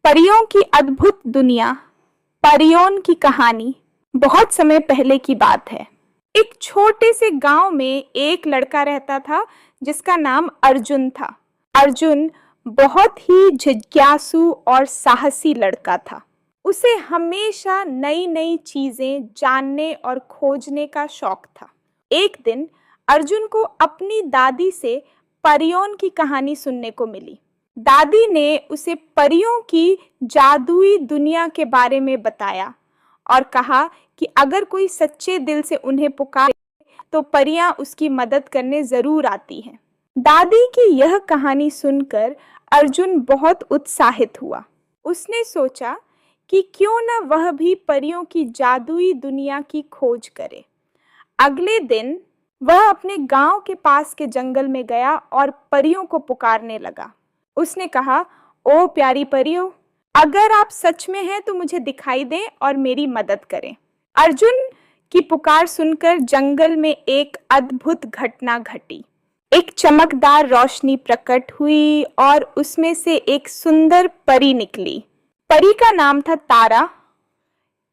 परियों की अद्भुत दुनिया, परियों की कहानी बहुत समय पहले की बात है। एक छोटे से गांव में एक लड़का रहता था जिसका नाम अर्जुन था। अर्जुन बहुत ही जिज्ञासु और साहसी लड़का था। उसे हमेशा नई नई चीजें जानने और खोजने का शौक था। एक दिन अर्जुन को अपनी दादी से परियों की कहानी सुनने को मिली। दादी ने उसे परियों की जादुई दुनिया के बारे में बताया और कहा कि अगर कोई सच्चे दिल से उन्हें पुकारे तो परियां उसकी मदद करने जरूर आती हैं। दादी की यह कहानी सुनकर अर्जुन बहुत उत्साहित हुआ। उसने सोचा कि क्यों न वह भी परियों की जादुई दुनिया की खोज करे। अगले दिन वह अपने गांव के पास के जंगल में गया और परियों को पुकारने लगा। उसने कहा, ओ प्यारी परियों, अगर आप सच में हैं तो मुझे दिखाई दें और मेरी मदद करें। अर्जुन की पुकार सुनकर जंगल में एक अद्भुत घटना घटी। एक चमकदार रोशनी प्रकट हुई और उसमें से एक सुंदर परी निकली। परी का नाम था तारा।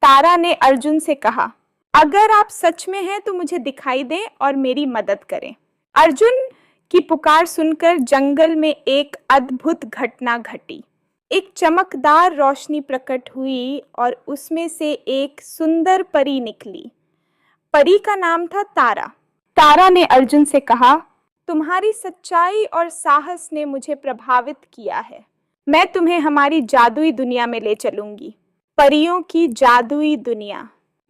तारा ने अर्जुन से कहा, अगर आप सच में हैं तो मुझे दिखाई दें और मेरी मदद करें। अर्जुन की पुकार सुनकर जंगल में एक अद्भुत घटना घटी। एक चमकदार रोशनी प्रकट हुई और उसमें से एक सुंदर परी निकली। परी का नाम था तारा। तारा ने अर्जुन से कहा, तुम्हारी सच्चाई और साहस ने मुझे प्रभावित किया है। मैं तुम्हें हमारी जादुई दुनिया में ले चलूंगी। परियों की जादुई दुनिया।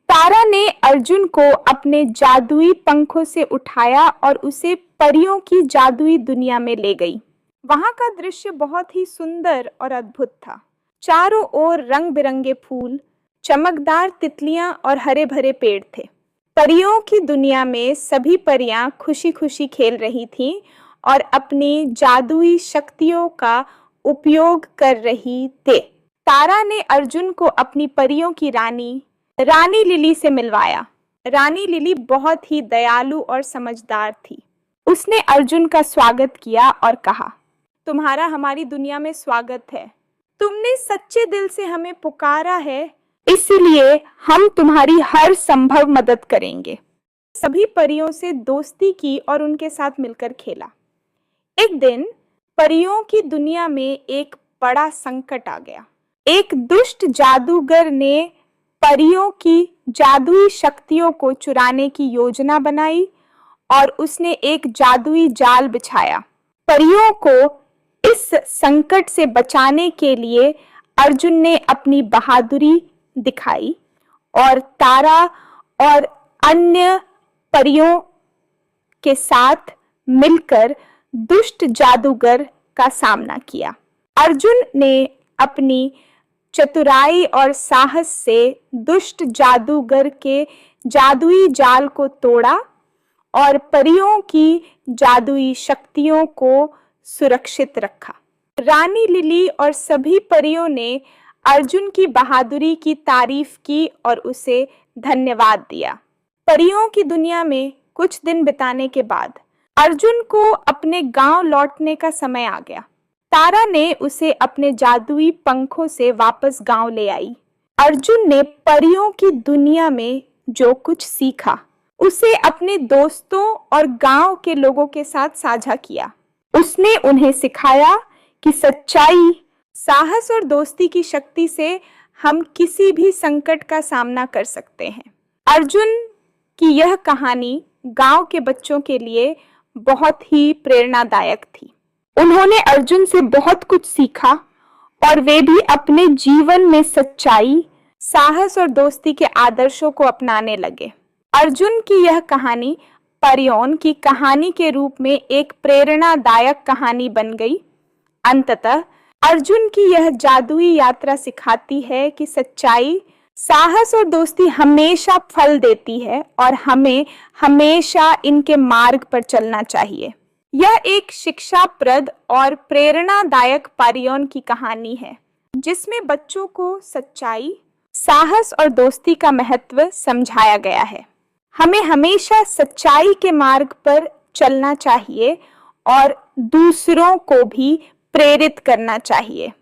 तारा ने अर्जुन को अपने जादुई पंखों से उठाया और उसे परियों की जादुई दुनिया में ले गई। वहां का दृश्य बहुत ही सुंदर और अद्भुत था। चारों ओर रंग बिरंगे फूल, चमकदार तितलियां और हरे भरे पेड़ थे। परियों की दुनिया में सभी परियां खुशी खुशी खेल रही थीं और अपनी जादुई शक्तियों का उपयोग कर रही थे। तारा ने अर्जुन को अपनी परियों की रानी लिली से मिलवाया। रानी लिली बहुत ही दयालु और समझदार थी। उसने अर्जुन का स्वागत किया और कहा, तुम्हारा हमारी दुनिया में स्वागत है। तुमने सच्चे दिल से हमें पुकारा है, इसलिए हम तुम्हारी हर संभव मदद करेंगे। सभी परियों से दोस्ती की और उनके साथ मिलकर खेला। एक दिन परियों की दुनिया में एक बड़ा संकट आ गया। एक दुष्ट जादूगर ने परियों की जादुई शक्तियों को चुराने की योजना बनाई और उसने एक जादुई जाल बिछाया। परियों को इस संकट से बचाने के लिए अर्जुन ने अपनी बहादुरी दिखाई और तारा और अन्य परियों के साथ मिलकर दुष्ट जादूगर का सामना किया। अर्जुन ने अपनी चतुराई और साहस से दुष्ट जादूगर के जादुई जाल को तोड़ा और परियों की जादुई शक्तियों को सुरक्षित रखा। रानी लिली और सभी परियों ने अर्जुन की बहादुरी की तारीफ की और उसे धन्यवाद दिया। परियों की दुनिया में कुछ दिन बिताने के बाद अर्जुन को अपने गांव लौटने का समय आ गया। तारा ने उसे अपने जादुई पंखों से वापस गांव ले आई। अर्जुन ने परियों की दुनिया में जो कुछ सीखा उसे अपने दोस्तों और गांव के लोगों के साथ साझा किया। उसने उन्हें सिखाया कि सच्चाई, साहस और दोस्ती की शक्ति से हम किसी भी संकट का सामना कर सकते हैं। अर्जुन की यह कहानी गांव के बच्चों के लिए बहुत ही प्रेरणादायक थी। उन्होंने अर्जुन से बहुत कुछ सीखा और वे भी अपने जीवन में सच्चाई, साहस और दोस्ती के आदर्शों को अपनाने लगे। अर्जुन की यह कहानी परियों की कहानी के रूप में एक प्रेरणादायक कहानी बन गई। अंततः अर्जुन की यह जादुई यात्रा सिखाती है कि सच्चाई, साहस और दोस्ती हमेशा फल देती है और हमें हमेशा इनके मार्ग पर चलना चाहिए। यह एक शिक्षाप्रद और प्रेरणादायक परियों की कहानी है जिसमें बच्चों को सच्चाई, साहस और दोस्ती का महत्व समझाया गया है। हमें हमेशा सच्चाई के मार्ग पर चलना चाहिए और दूसरों को भी प्रेरित करना चाहिए।